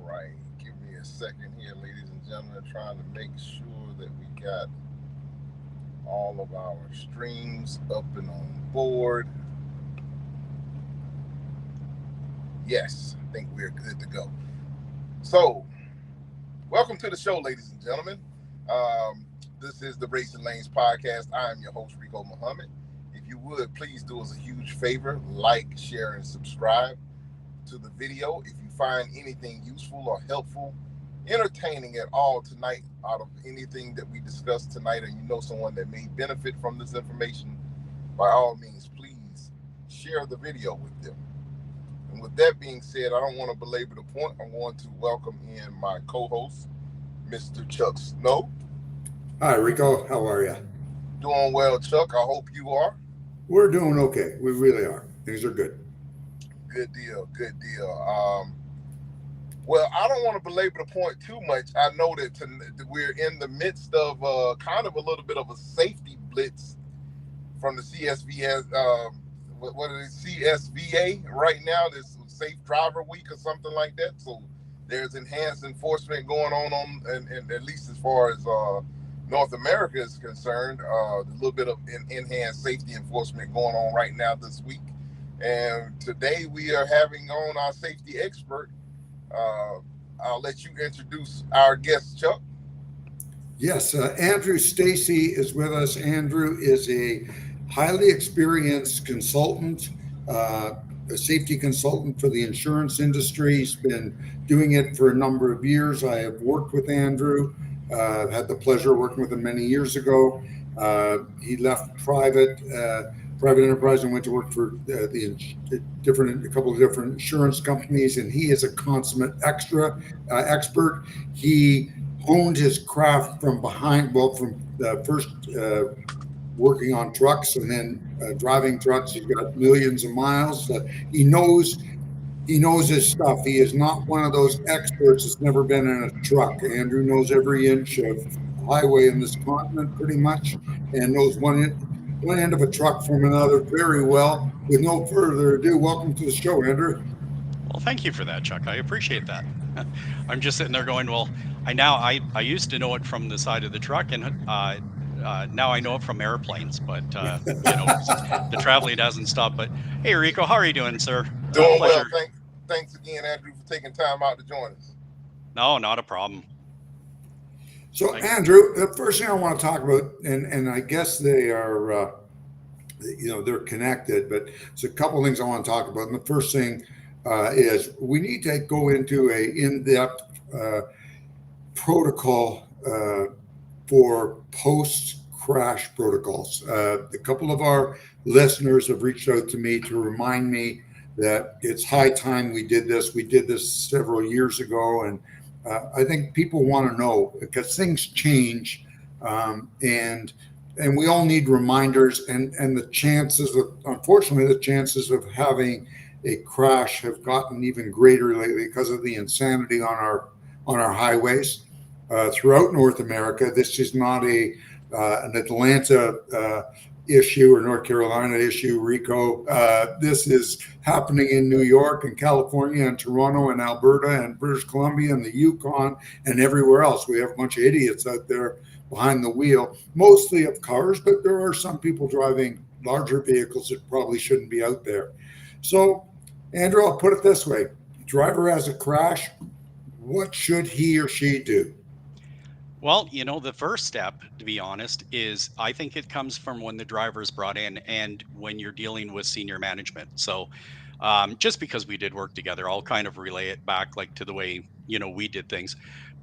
right. Give me a second here, ladies and gentlemen. Trying to make sure that we got all of our streams up and on board. Yes, I think we're good to go. So, welcome to the show, ladies and gentlemen. This is the Racing Lanes podcast. I am your host, Rico Muhammad. If you would, please do us a huge favor, like, share, and subscribe to the video. If you find anything useful or helpful, entertaining at all tonight out of anything that we discussed tonight, and you know someone that may benefit from this information, by all means, please share the video with them. And with that being said, I don't want to belabor the point. I'm going to welcome in my co-host, Mr. Chuck Snow. Hi, Rico. How are you? Doing well, Chuck. I hope you are. We're doing okay. We really are. Things are good. Good deal. Good deal. Well, I don't want to belabor the point too much. I know that we're in the midst of kind of a little bit of a safety blitz from the CSVS. What is it, CSVA right now? This Safe Driver Week or something like that. So there's enhanced enforcement going on and at least as far as North America is concerned. A little bit of enhanced safety enforcement going on right now this week. And today we are having on our safety expert. I'll let you introduce our guest, Chuck. Yes, Andrew Stacy is with us. Andrew is a highly experienced consultant, a safety consultant for the insurance industry. He's been doing it for a number of years. I have worked with Andrew. I've had the pleasure of working with him many years ago. He left private enterprise and went to work for a couple of different insurance companies, and he is a consummate expert. He honed his craft from first working on trucks and then driving trucks. He's got millions of miles. He knows his stuff. He is not one of those experts that's never been in a truck. Andrew knows every inch of highway in this continent pretty much, and knows one end of a truck from another very well. With no further ado, welcome to the show, Andrew. Well, thank you for that, Chuck. I appreciate that. I'm just sitting there going, well, I used to know it from the side of the truck, and now I know it from airplanes. But the traveling hasn't stopped. But hey, Rico, how are you doing, sir? Doing well. Thanks again, Andrew, for taking time out to join us. No, not a problem. So, Andrew, the first thing I want to talk about, and I guess they are, they're connected, but it's a couple of things I want to talk about. And the first thing is we need to go into a in-depth protocol for post-crash protocols. A couple of our listeners have reached out to me to remind me that it's high time we did this. We did this several years ago, and I think people want to know because things change, and we all need reminders. And unfortunately, the chances of having a crash have gotten even greater lately because of the insanity on our highways throughout North America. This is not an Atlanta issue or North Carolina issue, Rico. This is happening in New York and California and Toronto and Alberta and British Columbia and the Yukon and everywhere else. We have a bunch of idiots out there behind the wheel, mostly of cars, but there are some people driving larger vehicles that probably shouldn't be out there. So, Andrew, I'll put it this way. Driver has a crash. What should he or she do? Well, the first step, to be honest, is I think it comes from when the driver is brought in and when you're dealing with senior management. So just because we did work together, I'll kind of relay it back like to the way, we did things.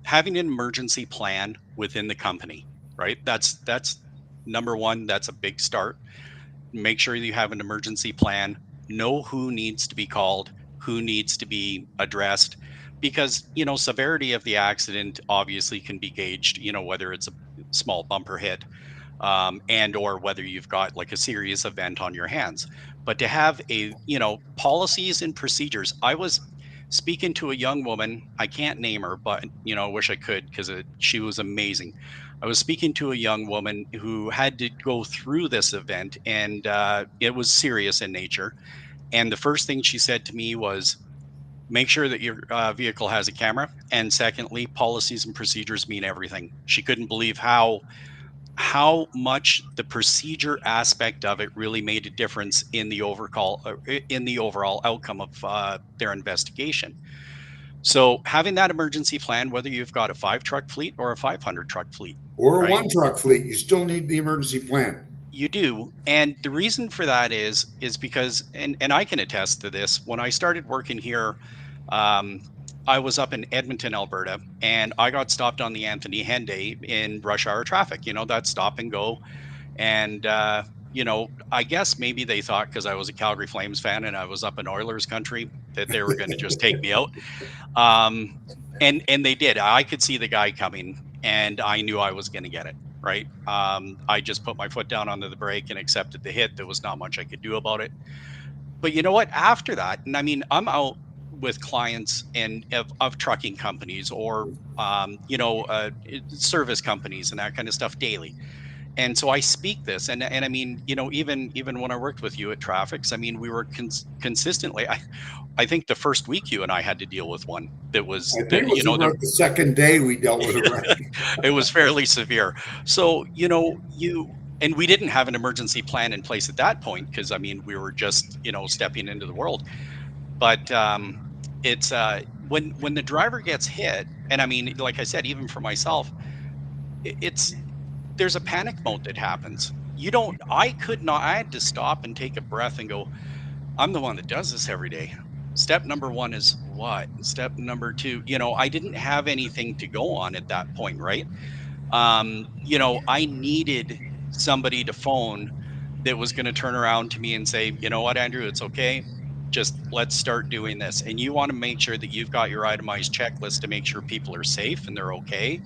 Having an emergency plan within the company, right? That's number one. That's a big start. Make sure you have an emergency plan. Know who needs to be called, who needs to be addressed, because severity of the accident obviously can be gauged, whether it's a small bumper hit and or whether you've got like a serious event on your hands. But to have policies and procedures. I was speaking to a young woman. I can't name her, but I wish I could because she was amazing. I was speaking to a young woman who had to go through this event, and it was serious in nature. And the first thing she said to me was, make sure that your vehicle has a camera. And secondly, policies and procedures mean everything. She couldn't believe how much the procedure aspect of it really made a difference in the overall outcome of their investigation. So having that emergency plan, whether you've got a 5 truck fleet or a 500 truck fleet, Or a right? one truck fleet, you still need the emergency plan. You do. And the reason for that is because, and I can attest to this, when I started working here, um, I was up in Edmonton, Alberta, and I got stopped on the Anthony Henday in rush hour traffic, that stop and go. And, I guess maybe they thought because I was a Calgary Flames fan and I was up in Oilers country that they were going to just take me out. Um, and they did. I could see the guy coming, and I knew I was going to get it. Right. I just put my foot down onto the brake and accepted the hit. There was not much I could do about it. But you know what? After that, and I mean, I'm out with clients and of trucking companies or service companies and that kind of stuff daily. And so I speak this, and I mean, even when I worked with you at Traffics, I mean, we were consistently. I think the first week you and I had to deal with one that was I think it was the about the second day we dealt with it. Right? it was fairly severe. So, and we didn't have an emergency plan in place at that point because I mean, we were just, stepping into the world. But it's when the driver gets hit, and I mean, like I said, even for myself, it's there's a panic mode that happens. I had to stop and take a breath and go, I'm the one that does this every day. Step number one is what? Step number two, I didn't have anything to go on at that point, right? I needed somebody to phone that was going to turn around to me and say, you know what, Andrew, it's okay. Just let's start doing this. And you want to make sure that you've got your itemized checklist to make sure people are safe and they're okay.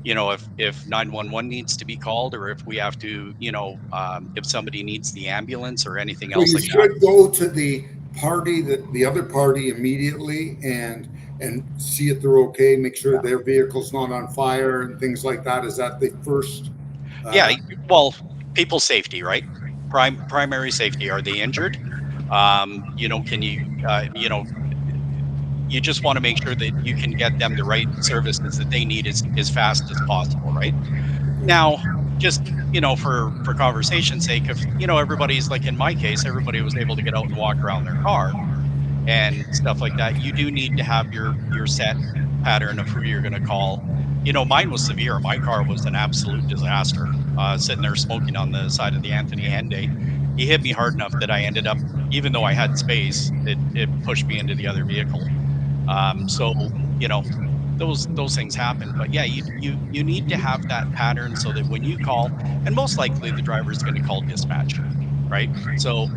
If 911 needs to be called, or if we have to, if somebody needs the ambulance or anything So else you like that. should go to the party, that the other party, immediately and see if they're okay. Make sure their vehicle's not on fire and things like that. Is that the first? Yeah, well, people's safety, right? Primary safety. Are they injured? Can you, you just want to make sure that you can get them the right services that they need as fast as possible, right? Now, just for conversation's sake, if everybody's like in my case, everybody was able to get out and walk around their car and stuff like that. You do need to have your set pattern of who you're going to call. Mine was severe. My car was an absolute disaster. Sitting there smoking on the side of the Anthony Henday. He hit me hard enough that I ended up, even though I had space, it pushed me into the other vehicle. So those things happen. But yeah, you need to have that pattern so that when you call, and most likely the driver is going to call dispatch, right? So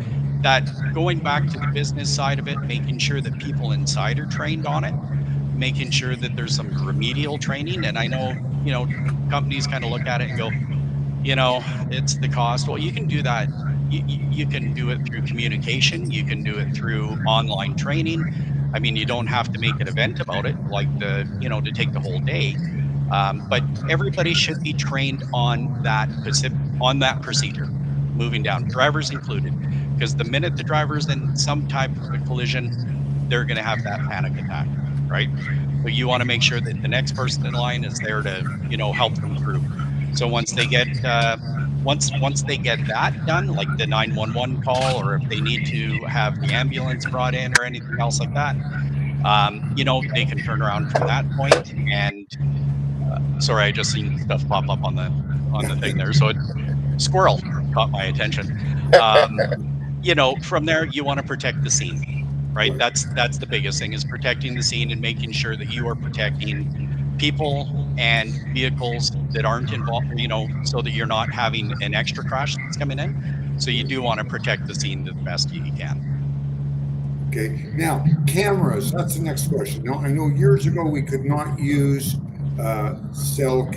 that going back to the business side of it, making sure that people inside are trained on it, making sure that there's some remedial training. And I know, companies kind of look at it and go, it's the cost. Well, you can do that. You can do it through communication. You can do it through online training. I mean, you don't have to make an event about it, like to take the whole day. But everybody should be trained on that procedure, moving down, drivers included, because the minute the driver's in some type of a collision, they're going to have that panic attack, right? So you want to make sure that the next person in line is there to, help them through. So once they get that done, like the 911 call, or if they need to have the ambulance brought in or anything else like that, they can turn around from that point. And sorry, I just seen stuff pop up on the thing there. So squirrel caught my attention. From there, you want to protect the scene, right? That's the biggest thing, is protecting the scene and making sure that you are protecting people and vehicles that aren't involved, so that you're not having an extra crash that's coming in. So you do want to protect the scene to the best you can. Okay. Now, cameras. That's the next question. Now, I know years ago we could not use cell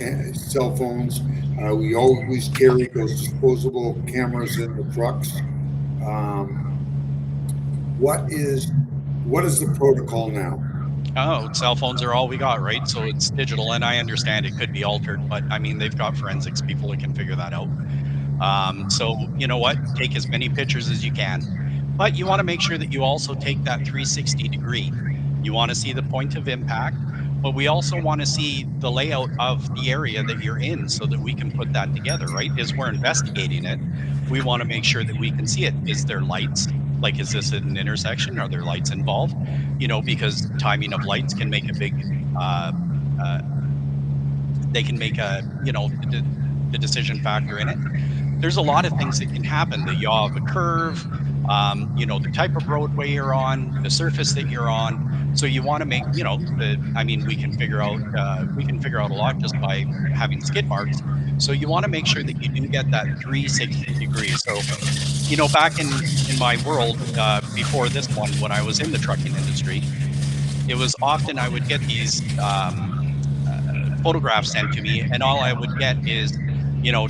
phones. We always carried those disposable cameras in the trucks. What is the protocol now? Oh, cell phones are all we got, right? So it's digital, and I understand it could be altered, but I mean, they've got forensics people that can figure that out. So you know what? Take as many pictures as you can, but you want to make sure that you also take that 360 degree. You want to see the point of impact, but we also want to see the layout of the area that you're in so that we can put that together, right? As we're investigating it, we want to make sure that we can see it. Is there lights? Like, is this an intersection? Are there lights involved? Because timing of lights can make a big, uh, uh, they can make the decision factor in it. There's a lot of things that can happen. The yaw of a curve, the type of roadway you're on, the surface that you're on. So you want to make, I mean, we can figure out a lot just by having skid marks. So you want to make sure that you do get that 360 degrees. So, back in my world, before this one, when I was in the trucking industry, it was often I would get these photographs sent to me, and all I would get is,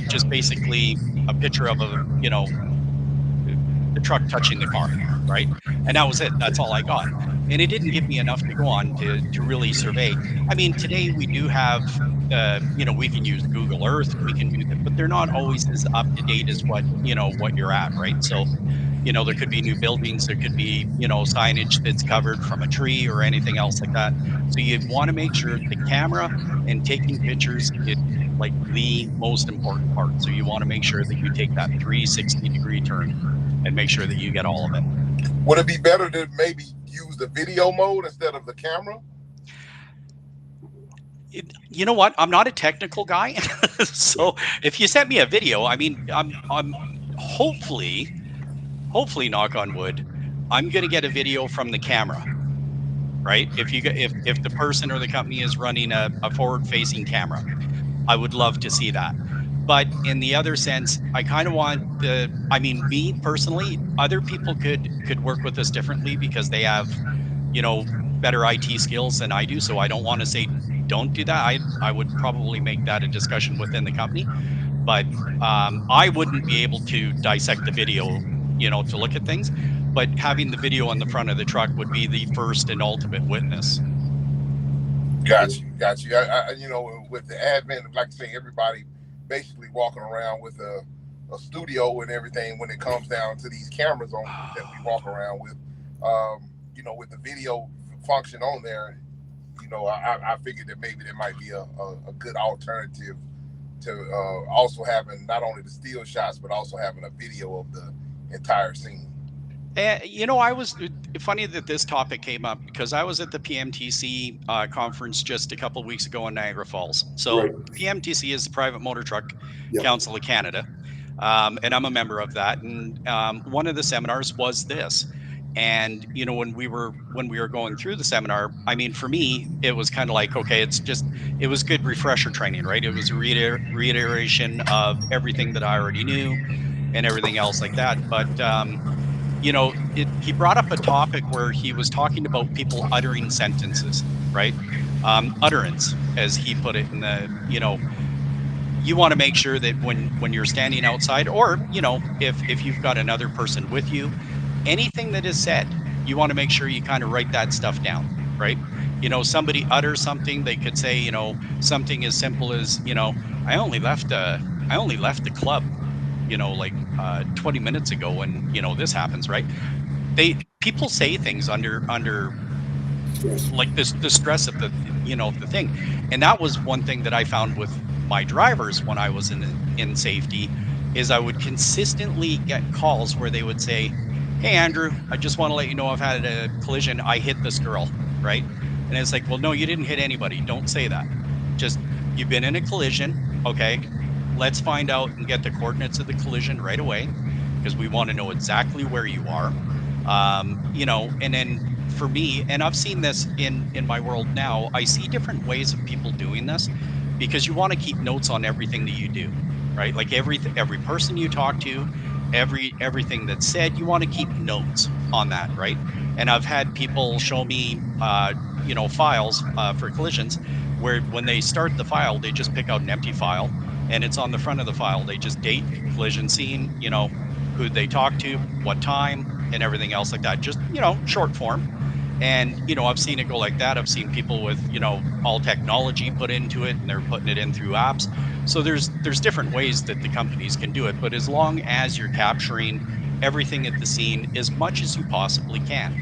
just basically a picture of the truck touching the car, right? And that was it. That's all I got. And it didn't give me enough to go on to really survey. I mean, today we do have we can use Google Earth, we can do that, but they're not always as up to date as what you're at, right? So, there could be new buildings, there could be, signage that's covered from a tree or anything else like that. So you want to make sure the camera and taking pictures is like the most important part. So you want to make sure that you take that 360-degree turn and make sure that you get all of it. Would it be better to maybe use the video mode instead of the camera? You know what? I'm not a technical guy, so if you sent me a video, I mean, I'm hopefully, knock on wood, I'm going to get a video from the camera, right? If the person or the company is running a forward-facing camera, I would love to see that. But in the other sense, I kind of want I mean, me personally, other people could work with this differently because they have, better IT skills than I do. So I don't want to say don't do that. I would probably make that a discussion within the company, but I wouldn't be able to dissect the video, to look at things. But having the video on the front of the truck would be the first and ultimate witness. Got you. With the advent of, like I say, everybody basically walking around with a studio and everything, when it comes down to these cameras that we walk around with, with the video function on there, I figured that maybe there might be a good alternative to also having not only the still shots, but also having a video of the entire scene. I was funny that this topic came up because I was at the PMTC conference just a couple of weeks ago in Niagara Falls. So Right. PMTC is the Private Motor Truck Yep. Council of Canada, and I'm a member of that. And one of the seminars was this. And when we were going through the seminar, I mean, for me, it was kind of like, okay, it was good refresher training, right? It was a reiteration of everything that I already knew and everything else like that. But he brought up a topic where he was talking about people uttering sentences, right? Utterance, as he put it, in the, you want to make sure that when you're standing outside, or, if you've got another person with you, anything that is said, you want to make sure you kind of write that stuff down, right? Somebody utters something, they could say, something as simple as, I only left the club, like 20 minutes ago when, this happens, right? People say things under Stress. like the stress of the thing. And that was one thing that I found with my drivers when I was in safety, is I would consistently get calls where they would say, "Hey Andrew, I just want to let you know I've had a collision. I hit this girl," right? And it's like, well, no, you didn't hit anybody. Don't say that. Just, you've been in a collision. Okay, let's find out and get the coordinates of the collision right away, because we want to know exactly where you are. And then for me, and I've seen this in my world now, I see different ways of people doing this, because you want to keep notes on everything that you do, right? Like every person you talk to, everything that's said, you want to keep notes on that, right? And I've had people show me files for collisions where when they start the file, they just pick out an empty file, and it's on the front of the file. They just date, collision scene, who they talk to, what time, and everything else like that. Just, short form. And, I've seen it go like that. I've seen people with, all technology put into it, and they're putting it in through apps. So there's different ways that the companies can do it, but as long as you're capturing everything at the scene as much as you possibly can.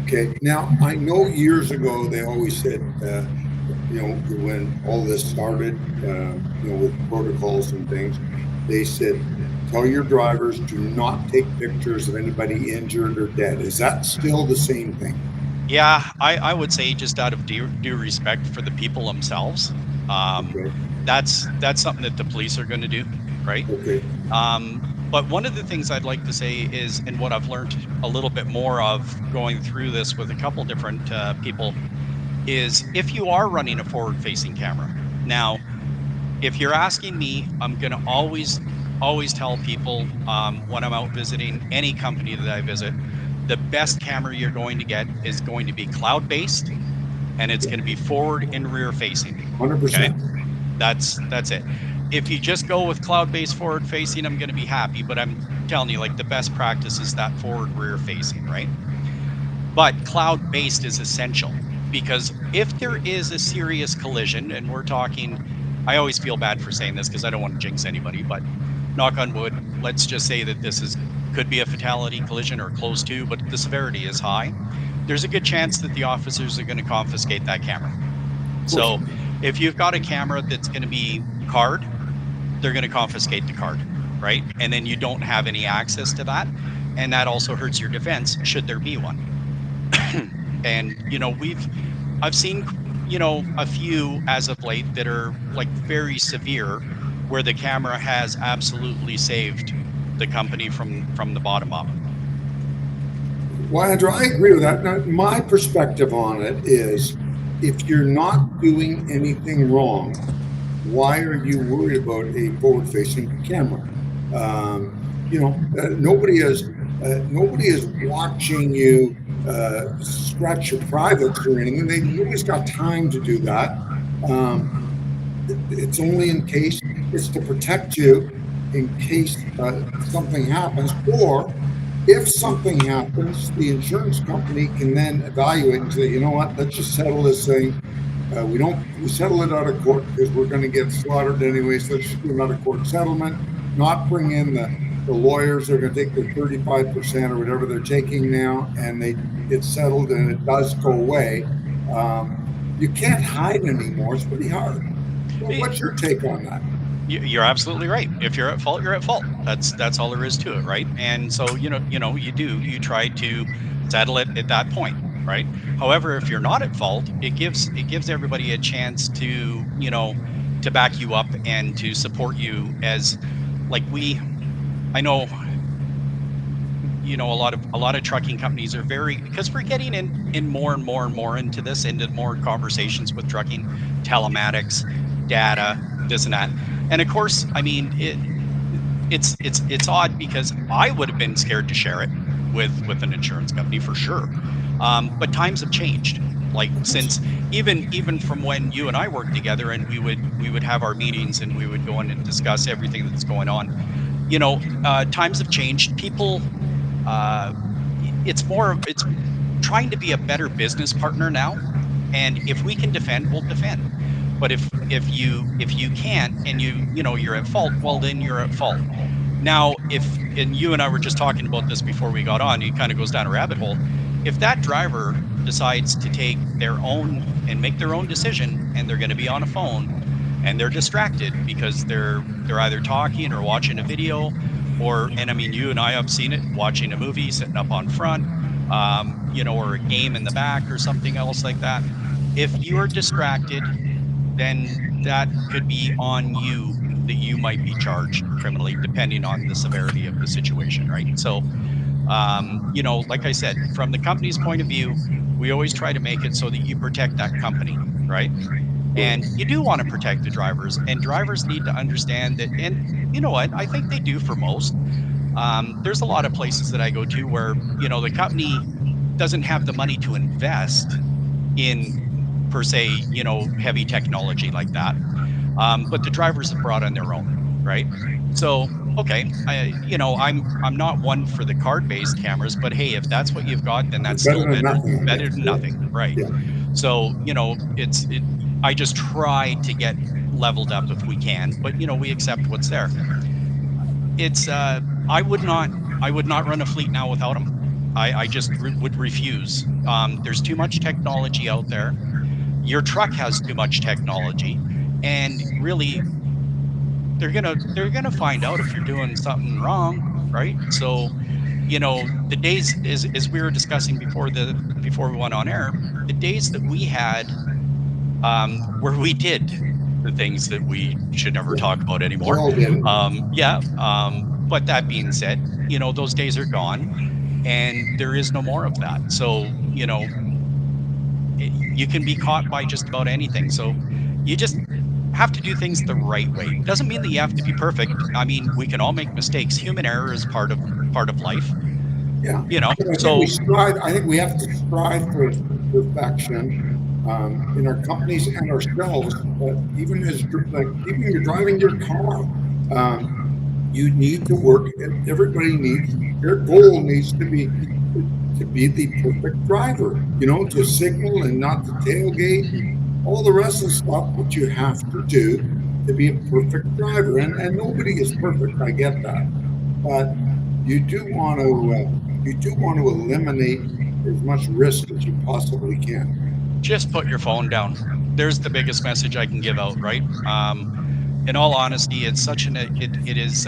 Okay. Now, I know years ago they always said, when all this started, with protocols and things, they said, tell your drivers do not take pictures of anybody injured or dead. Is that still the same thing? Yeah, I would say just out of due respect for the people themselves, um, Okay. that's something that the police are going to do, right? Okay. But one of the things I'd like to say is, and what I've learned a little bit more of going through this with a couple different people, is if you are running a forward-facing camera. Now, if you're asking me, I'm going to always tell people when I'm out visiting any company that I visit, the best camera you're going to get is going to be cloud-based, and it's Yeah. going to be forward and rear facing. Okay, 100%. that's it. If you just go with cloud-based forward facing, I'm going to be happy, but I'm telling you, like, the best practice is that forward rear facing, right? But cloud-based is essential, because if there is a serious collision, and we're talking, I always feel bad for saying this because I don't want to jinx anybody, but knock on wood, let's just say that this is could be a fatality collision or close to, but the severity is high. There's a good chance that the officers are going to confiscate that camera. Of course. So if you've got a camera that's going to be card, they're going to confiscate the card, right? And then you don't have any access to that. And that also hurts your defense should there be one. And I've seen a few as of late that are like very severe, where the camera has absolutely saved the company from the bottom up. Well, Andrew, I agree with that. Now, my perspective on it is if you're not doing anything wrong, why are you worried about a forward facing camera? Nobody is watching you scratch your privates or anything. Nobody's got time to do that. Um, it's only in case, it's to protect you in case something happens, or if something happens, the insurance company can then evaluate and say, you know what, let's just settle this thing. We settle it out of court because we're going to get slaughtered anyways. Let's just do another court settlement, not bring in the lawyers. They're going to take their 35% or whatever they're taking now, and it's settled and it does go away. You can't hide anymore. It's pretty hard. Well, what's your take on that? You're absolutely right. If you're at fault, you're at fault. That's all there is to it, right? And so you try to settle it at that point, right? However, if you're not at fault, it gives everybody a chance to back you up and to support you. As like I know, a lot of trucking companies are very, because we're getting in more and more and more into this, into more conversations with trucking, telematics, data, this and that. And of course, I mean, it's odd because I would have been scared to share it with an insurance company for sure. But times have changed. Like, since even from when you and I worked together, and we would have our meetings and we would go in and discuss everything that's going on. Times have changed. People, uh, it's trying to be a better business partner now. And if we can defend, we'll defend. But if you can't, and you're at fault, well, then you're at fault. Now, and you and I were just talking about this before we got on, it kind of goes down a rabbit hole. If that driver decides to take their own and make their own decision, and they're going to be on a phone, and they're distracted because they're either talking or watching a video, and I mean, you and I have seen it, watching a movie, sitting up on front, or a game in the back or something else like that. If you're distracted, then that could be on you, that you might be charged criminally, depending on the severity of the situation, right? So, like I said, from the company's point of view, we always try to make it so that you protect that company, right? And you do want to protect the drivers, and drivers need to understand that. And you know what? I think they do for most. There's a lot of places that I go to where, the company doesn't have the money to invest in, per se, heavy technology like that. But the drivers have brought on their own, right? So, okay, I'm not one for the card-based cameras, but hey, if that's what you've got, then that's It's better still than better nothing, I better guess. than Yeah. nothing, right? Yeah. So, I just try to get leveled up if we can, but we accept what's there. It's I would not run a fleet now without them. I just would refuse. There's too much technology out there. Your truck has too much technology, and really, they're gonna find out if you're doing something wrong, right? So, the days, as we were discussing before we went on air, the days that we had, where we did the things that we should never Yeah, talk about we anymore. all did it. Yeah. But that being said, those days are gone, and there is no more of that. So, you can be caught by just about anything. So you just have to do things the right way. Doesn't mean that you have to be perfect. I mean, we can all make mistakes. Human error is part of life, Yeah, you know. but I think we So strive. I think we have to strive for perfection in our companies and ourselves. Even as like even you're driving your car, um, you need to work. Everybody needs their goal needs to be the perfect driver. You know, to signal and not to tailgate and all the rest of the stuff that you have to do to be a perfect driver. And nobody is perfect. I get that, but you do want to eliminate as much risk as you possibly can. just put your phone down. There's the biggest message I can give out, right? In all honesty, it's it is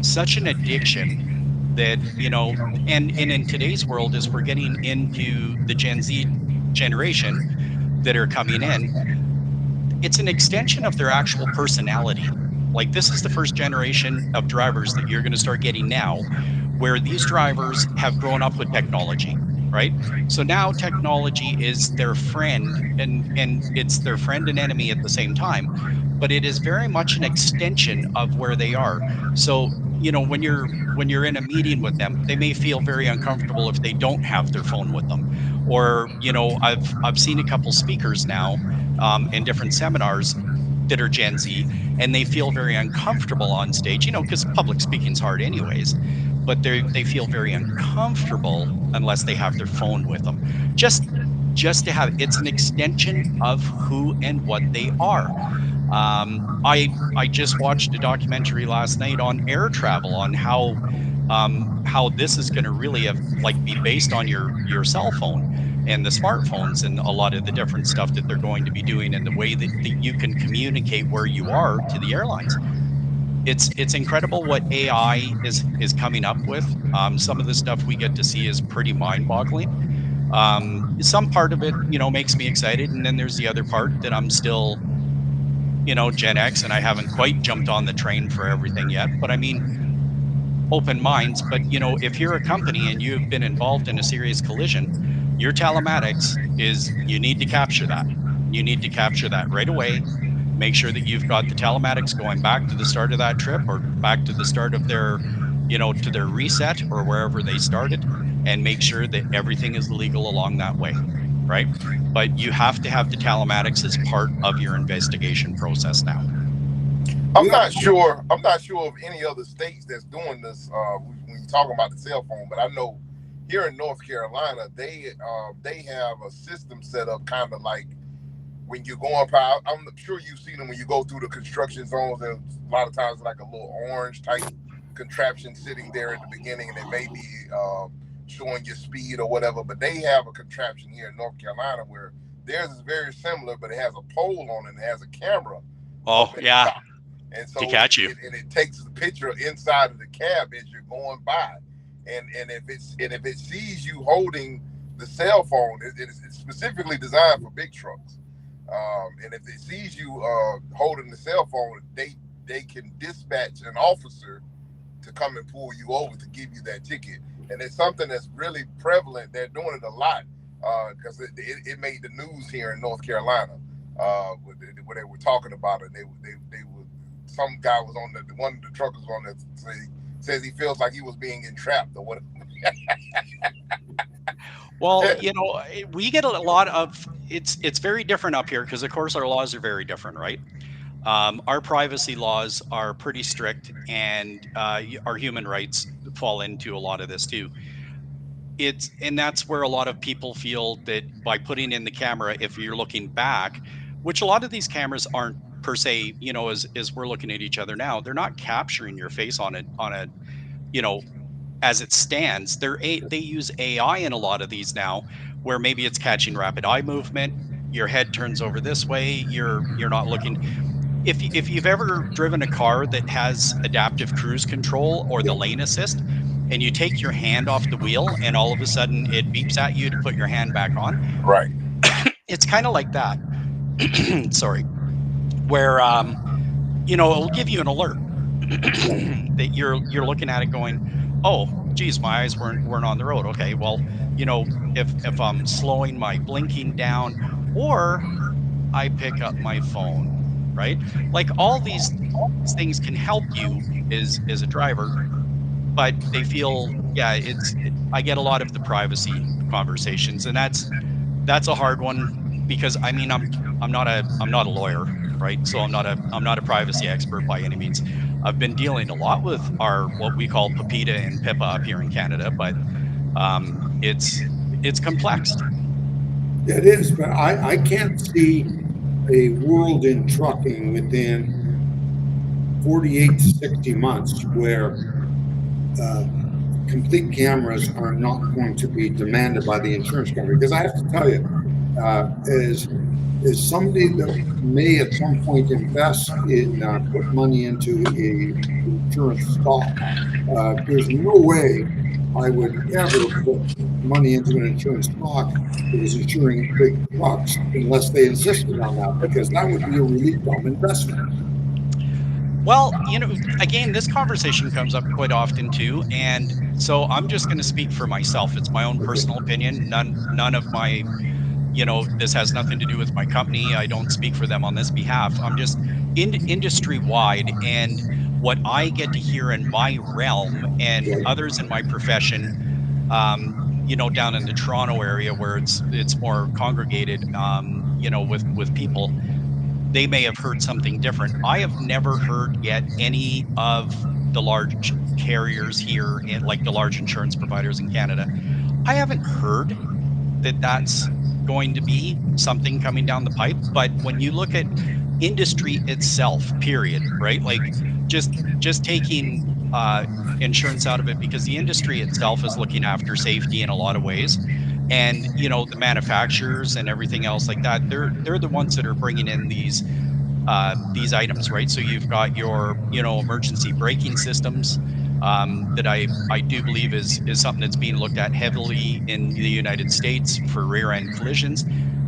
such an addiction that, and in today's world, as we're getting into the Gen Z generation that are coming in, it's an extension of their actual personality. Like, this is the first generation of drivers that you're going to start getting now, where these drivers have grown up with technology, right? So now technology is their friend, and it's their friend and enemy at the same time, but it is very much an extension of where they are. So, when you're in a meeting with them, they may feel very uncomfortable if they don't have their phone with them. Or, I've seen a couple speakers now, in different seminars that are Gen Z, and they feel very uncomfortable on stage, because public speaking's hard anyways, but they feel very uncomfortable unless they have their phone with them. Just to have, it's an extension of who and what they are. I just watched a documentary last night on air travel, on how this is going to really have, like, be based on your cell phone and the smartphones, and a lot of the different stuff that they're going to be doing, and the way that you can communicate where you are to the airlines. It's incredible what AI is coming up with. Some of the stuff we get to see is pretty mind-boggling. Some part of it, makes me excited, and then there's the other part that I'm still, Gen X, and I haven't quite jumped on the train for everything yet. But I mean, open minds. But, if you're a company and you've been involved in a serious collision, your telematics is, you need to capture that. You need to capture that right away. Make sure that you've got the telematics going back to the start of that trip, or back to the start of their, to their reset, or wherever they started, and make sure that everything is legal along that way. Right. But you have to have the telematics as part of your investigation process now. I'm Yeah, not sure. I'm not sure of any other states that's doing this. When you're talking about the cell phone, but I know here in North Carolina, they have a system set up, kind of like when you're going by. I'm sure you've seen them when you go through the construction zones. And a lot of times, like a little orange type contraption sitting there at the beginning, and it may be showing your speed or whatever. But they have a contraption here in North Carolina where theirs is very similar, but it has a pole on it and it has a camera Oh up at the yeah, top. And to so catch you. it takes the picture inside of the cab as you're going by. And if it sees you holding the cell phone, it's specifically designed for big trucks. And if it sees you holding the cell phone, they can dispatch an officer to come and pull you over to give you that ticket. And it's something that's really prevalent. They're doing it a lot because it made the news here in North Carolina where they were talking about it. They were, some guy was on one of the truckers on there says he feels like he was being entrapped or whatever. Well, we get a lot of, it's very different up here, because of course our laws are very different, right? Our privacy laws are pretty strict, and our human rights fall into a lot of this too. And that's where a lot of people feel that by putting in the camera, if you're looking back, which a lot of these cameras aren't per se, as we're looking at each other now, they're not capturing your face on a, you know as it stands, they use AI in a lot of these now, where maybe it's catching rapid eye movement. Your head turns over this way. You're not looking. If you've ever driven a car that has adaptive cruise control or the Yeah, lane assist, and you take your hand off the wheel, and all of a sudden it beeps at you to put your hand back on, Right. it's kind of like that. Sorry, where it'll give you an alert right. that you're looking at it going, oh, geez, my eyes weren't on the road. Okay, well, if I'm slowing my blinking down, or I pick up my phone, right? Like all these things can help you as a driver, but they feel, yeah, I get a lot of the privacy conversations, and that's a hard one because I mean I'm not a lawyer, right? So I'm not a privacy expert by any means. I've been dealing a lot with our what we call Pepita and Pippa up here in Canada, but it's complex. Yeah, it is, but I can't see a world in trucking within 48 to 60 months where uh, complete cameras are not going to be demanded by the insurance company. Because I have to tell you, as somebody that may at some point invest in put money into a insurance stock, there's no way I would ever put money into an insurance stock that was insuring big trucks unless they insisted on that, because that would be a really dumb investment. Well, again, this conversation comes up quite often too, and so I'm just going to speak for myself. It's my own Okay. personal opinion. None of my, this has nothing to do with my company. I don't speak for them on this behalf. I'm just industry wide, and what I get to hear in my realm and Right. others in my profession, down in the Toronto area where it's more congregated, with people, they may have heard something different. I have never heard yet any of the large carriers here, like the large insurance providers in Canada. I haven't heard that that's going to be something coming down the pipe. But when you look at industry itself, period, right? Like just taking insurance out of it, because the industry itself is looking after safety in a lot of ways. And the manufacturers and everything else like that, they're the ones that are bringing in these items, right? So you've got your, emergency braking systems, that I do believe is something that's being looked at heavily in the United States for rear end collisions.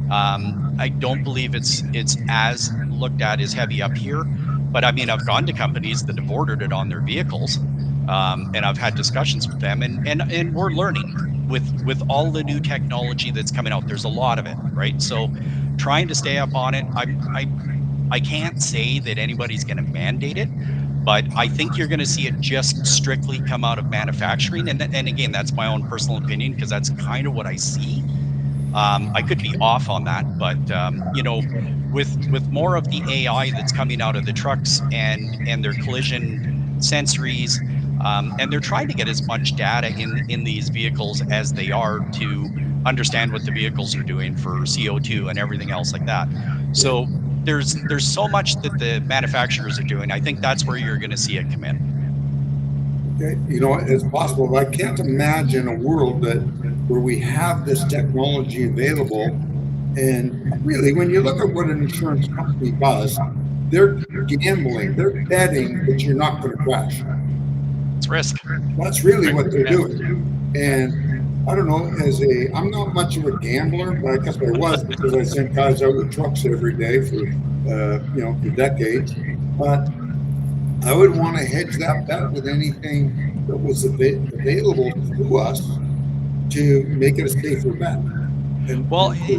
I don't believe it's as looked at as heavy up here, but I mean I've gone to companies that have ordered it on their vehicles, and I've had discussions with them, and we're learning with all the new technology that's coming out. There's a lot of it, right? So trying to stay up on it. I can't say that anybody's going to mandate it, but I think you're going to see it just strictly come out of manufacturing. And again, that's my own personal opinion because that's kind of what I see. I could be off on that, but with more of the AI that's coming out of the trucks and their collision sensories, and they're trying to get as much data in these vehicles as they are to understand what the vehicles are doing for CO2 and everything else like that. Yeah. So there's so much that the manufacturers are doing. I think that's where you're going to see it come in. Okay. It's possible, but I can't imagine a world that where we have this technology available. And really, when you look at what an insurance company does, they're gambling, they're betting that you're not going to crash. It's risk, That's really right? what they're Yeah. doing. And I don't know, I'm not much of a gambler, but I guess I was because I sent guys out with trucks every day for decades. But I would want to hedge that bet with anything that was available to us to make it a safer bet. Well, And to,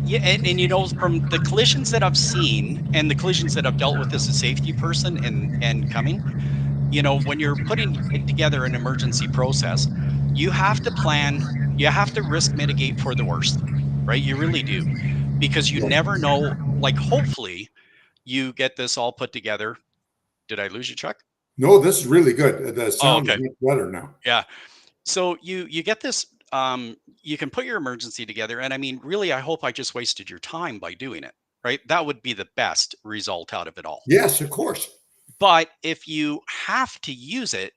yeah, and from the collisions that I've seen and the collisions that I've dealt with as a safety person and coming, when you're putting it together an emergency process, you have to plan, you have to risk mitigate for the worst, right? You really do, because you right. never know. Like, hopefully, you get this all put together. Did I lose you, Chuck? No, this is really good. The Oh, sound is okay. much better now. Yeah. So you get this. You can put your emergency together, and I mean, really, I hope I just wasted your time by doing it. Right? That would be the best result out of it all. Yes, of course. But if you have to use it,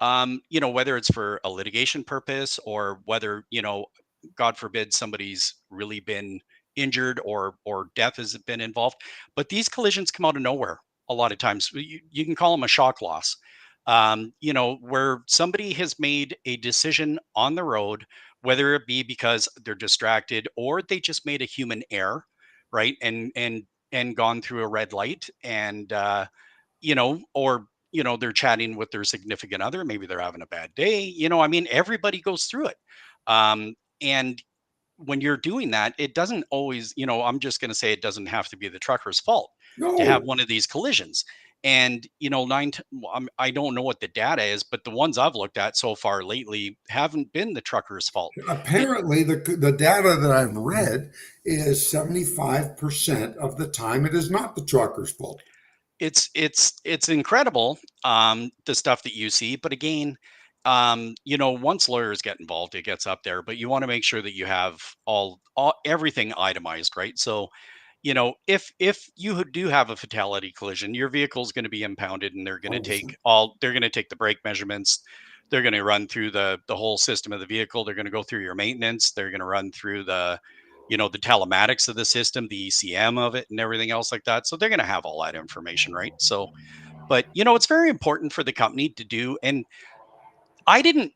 whether it's for a litigation purpose or whether, God forbid somebody's really been injured or death has been involved. But these collisions come out of nowhere a lot of times. You can call them a shock loss. Where somebody has made a decision on the road, whether it be because they're distracted or they just made a human error, right? And gone through a red light and or they're chatting with their significant other, maybe they're having a bad day, I mean, everybody goes through it. And when you're doing that, it doesn't always, I'm just going to say it doesn't have to be the trucker's fault to have No, one of these collisions. And I don't know what the data is, but the ones I've looked at so far lately haven't been the trucker's fault. apparently the data that I've read is 75% of the time it is not the trucker's fault. It's incredible, the stuff that you see, but again, once lawyers get involved, it gets up there, but you want to make sure that you have all everything itemized, right? So if you do have a fatality collision, your vehicle is going to be impounded, and they're going to take the brake measurements. They're going to run through the whole system of the vehicle. They're going to go through your maintenance. They're going to run through the telematics of the system, the ECM of it, and everything else like that. So they're going to have all that information, right? So, but it's very important for the company to do. And I didn't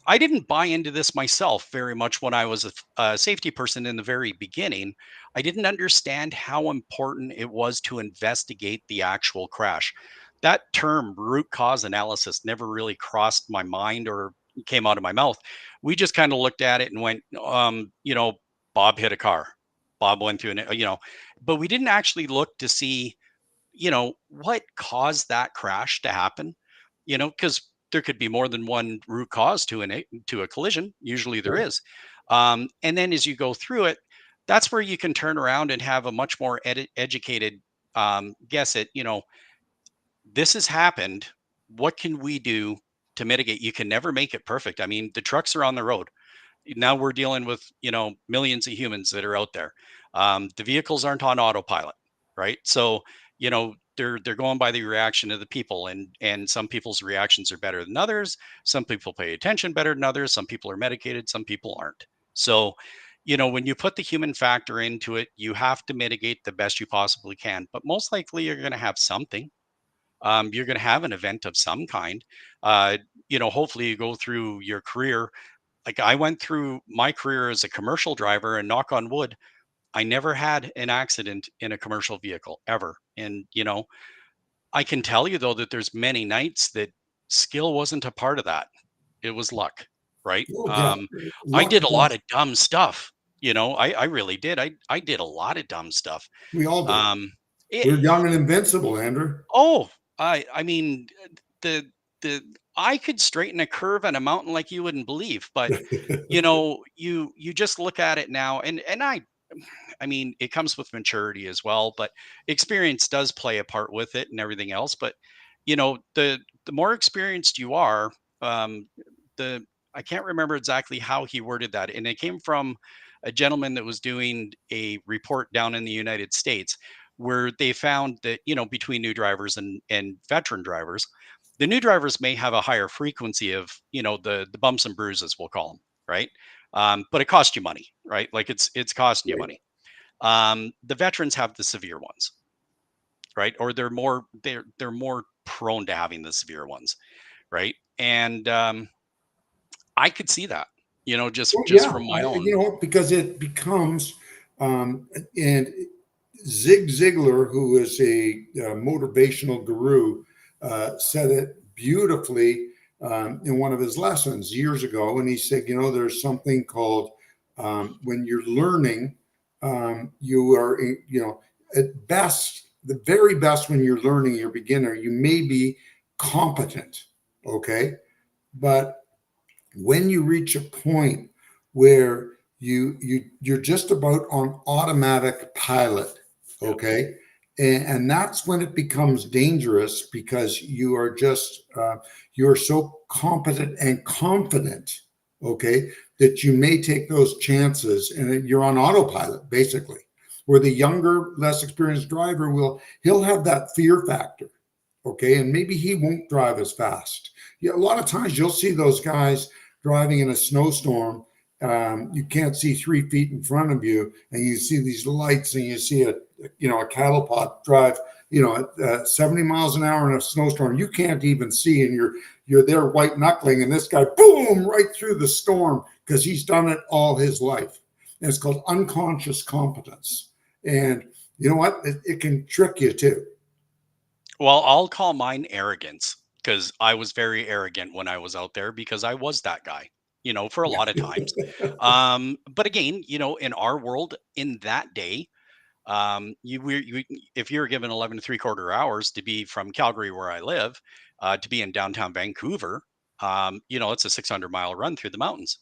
I didn't buy into this myself very much when I was a safety person in the very beginning. I didn't understand how important it was to investigate the actual crash. That term, root cause analysis, never really crossed my mind or came out of my mouth. We just kind of looked at it and went, Bob hit a car. Bob went through but we didn't actually look to see, what caused that crash to happen, because there could be more than one root cause to a collision. Usually there Sure. is. And then as you go through it, that's where you can turn around and have a much more educated guess at, this has happened. What can we do to mitigate? You can never make it perfect. I mean, the trucks are on the road. Now we're dealing with, millions of humans that are out there. The vehicles aren't on autopilot, right? So they're going by the reaction of the people, and some people's reactions are better than others. Some people pay attention better than others. Some people are medicated, some people aren't. So when you put the human factor into it, you have to mitigate the best you possibly can, but most likely you're going to have something. You're going to have an event of some kind. Hopefully you go through your career. Like, I went through my career as a commercial driver, and knock on wood, I never had an accident in a commercial vehicle ever. And I can tell you, though, that there's many nights that skill wasn't a part of that. It was luck, right? Oh yeah, I luck did a lot does. of dumb stuff. I really did. I did a lot of dumb stuff. We all do. Um, We're it, young and invincible, Andrew. oh, I mean, the the I could straighten a curve on a mountain like you wouldn't believe, but you just look at it now, and I mean, it comes with maturity as well, but experience does play a part with it and everything else. But the more experienced you are, um, the I can't remember exactly how he worded that, and it came from a gentleman that was doing a report down in the United States, where they found that between new drivers and veteran drivers, the new drivers may have a higher frequency of the bumps and bruises, we'll call them, right? But it costs you money, right? Like, it's costing you Right. money. The veterans have the severe ones, right? Or they're more prone to having the severe ones, right? And I could see that, Well, just yeah, from my own. because it becomes, and Zig Ziglar, who is a motivational guru, said it beautifully in one of his lessons years ago. And he said, there's something called when you're learning, you are, at best, the very best when you're learning, you're a beginner, you may be competent, okay? But when you reach a point where you're just about on automatic pilot, Yeah. okay, and that's when it becomes dangerous, because you are just you're so competent and confident, okay, that you may take those chances, and you're on autopilot basically. Where the younger, less experienced driver he'll have that fear factor, okay, and maybe he won't drive as fast. Yeah, a lot of times you'll see those guys driving in a snowstorm. You can't see 3 feet in front of you, and you see these lights, and you see a cattle pot drive, at 70 miles an hour in a snowstorm. You can't even see, and you're there white knuckling, and this guy, boom, right through the storm because he's done it all his life. And it's called unconscious competence. And you know what? It can trick you too. Well, I'll call mine arrogance because I was very arrogant when I was out there because I was that guy, for a lot of times. But again, in our world in that day, if you're given 11 3/4 hours to be from Calgary, where I live, to be in downtown Vancouver, it's a 600-mile run through the mountains.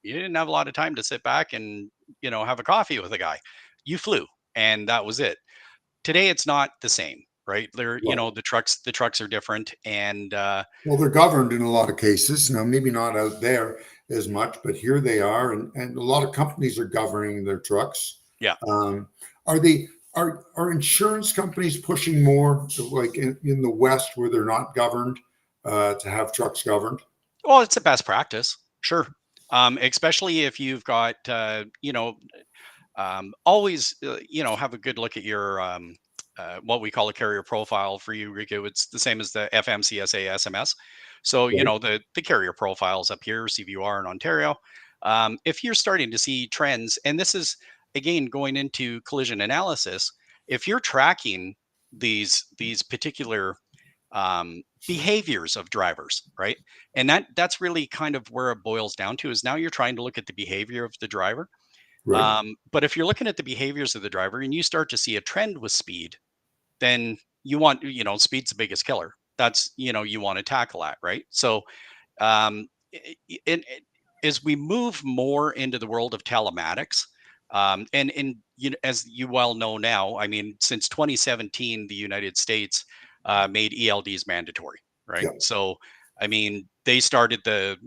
You didn't have a lot of time to sit back and, have a coffee with a guy. You flew, and that was it. Today, it's not the same, right? Right. The trucks are different, and Well, they're governed in a lot of cases. Now, maybe not out there as much, but here they are, and a lot of companies are governing their trucks. yeah. Um, are they are insurance companies pushing more, like in the West where they're not governed, to have trucks governed? Well, it's a best practice, sure. Especially if you've got, always, have a good look at your what we call a carrier profile for you, Rico. It's the same as the FMCSA SMS. So, Right. the carrier profiles up here, CVR in Ontario. If you're starting to see trends, and this is again going into collision analysis, if you're tracking these particular behaviors of drivers, right? And that's really kind of where it boils down to is now you're trying to look at the behavior of the driver. Right. But if you're looking at the behaviors of the driver and you start to see a trend with speed, then you want, speed's the biggest killer. That's, you want to tackle that, right? So, um, as we move more into the world of telematics, and as you well know now, I mean, since 2017, the United States made ELDs mandatory, right? Yeah. So, I mean, they started the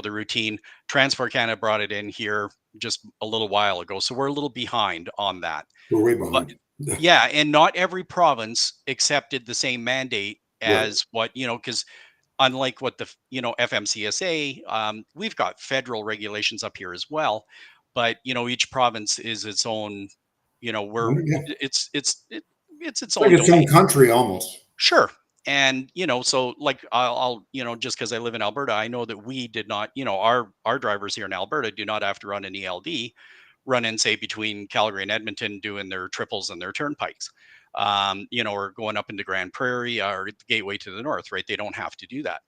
routine. Transport Canada brought it in here just a little while ago, so we're a little behind on that. We're way But behind. yeah, and not every province accepted the same mandate Right. as what, because unlike what the FMCSA, we've got federal regulations up here as well, but each province is its own, where Yeah. it's its It's like own its own domain. country almost. Sure. And so like I'll just because I live in Alberta, I know that we did not, our drivers here in Alberta do not have to run an ELD, run in say between Calgary and Edmonton doing their triples and their turnpikes. Or going up into Grand Prairie or the Gateway to the north, right? They don't have to do that.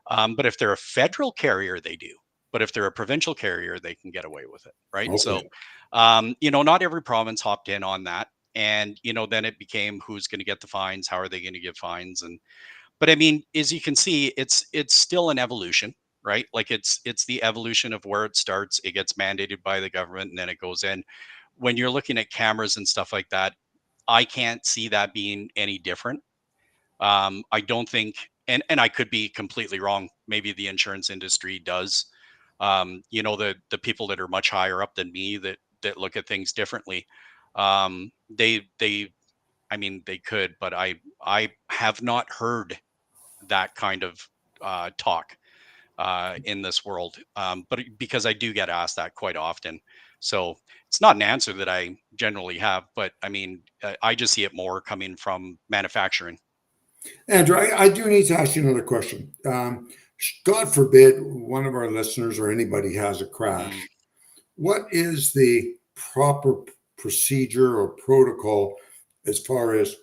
But if they're a federal carrier, they do. But if they're a provincial carrier, they can get away with it, right? So, Okay. not every province hopped in on that, and then it became who's going to get the fines, how are they going to give fines, and but I mean, as you can see, it's still an evolution, right? Like it's the evolution of where it starts. It gets mandated by the government, and then it goes in. When you're looking at cameras and stuff like that, I can't see that being any different. I don't think, and I could be completely wrong. Maybe the insurance industry does. The people that are much higher up than me that look at things differently. They, I mean, they could, but I have not heard that kind of talk in this world. But because I do get asked that quite often, so it's not an answer that I generally have. But I mean, I just see it more coming from manufacturing. Andrew, I do need to ask you another question. God forbid one of our listeners or anybody has a Mm, crash. What is the proper procedure or protocol as far as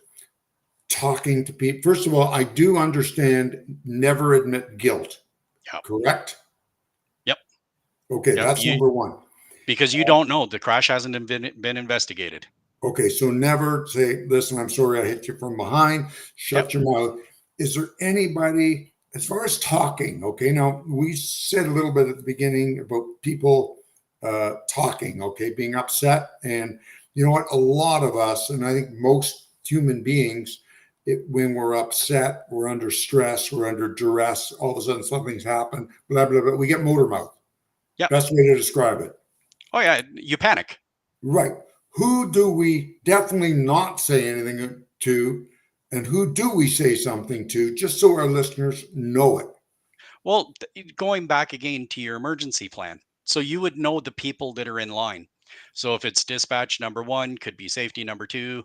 talking to people? First of all, I do understand never admit guilt, yep. correct? Yep. Okay, Yep. that's number one. Because you don't know the crash hasn't been investigated. Okay, so never say, listen, I'm sorry I hit you from behind. Yep. Shut your mouth. Is there anybody, as far as talking, okay, now we said a little bit at the beginning about people talking, okay, being upset. And you know what? A lot of us, and I think most human beings, when we're upset, we're under stress, we're under duress, all of a sudden something's happened, blah, blah, blah. We get motor mouth. Yep. Best way to describe it. Oh yeah, you panic. Right. Who do we definitely not say anything to? and who do we say something to, just so our listeners know it? Well, going back again to your emergency plan. So you would know the people that are in line. So if it's dispatch number one, could be safety number two.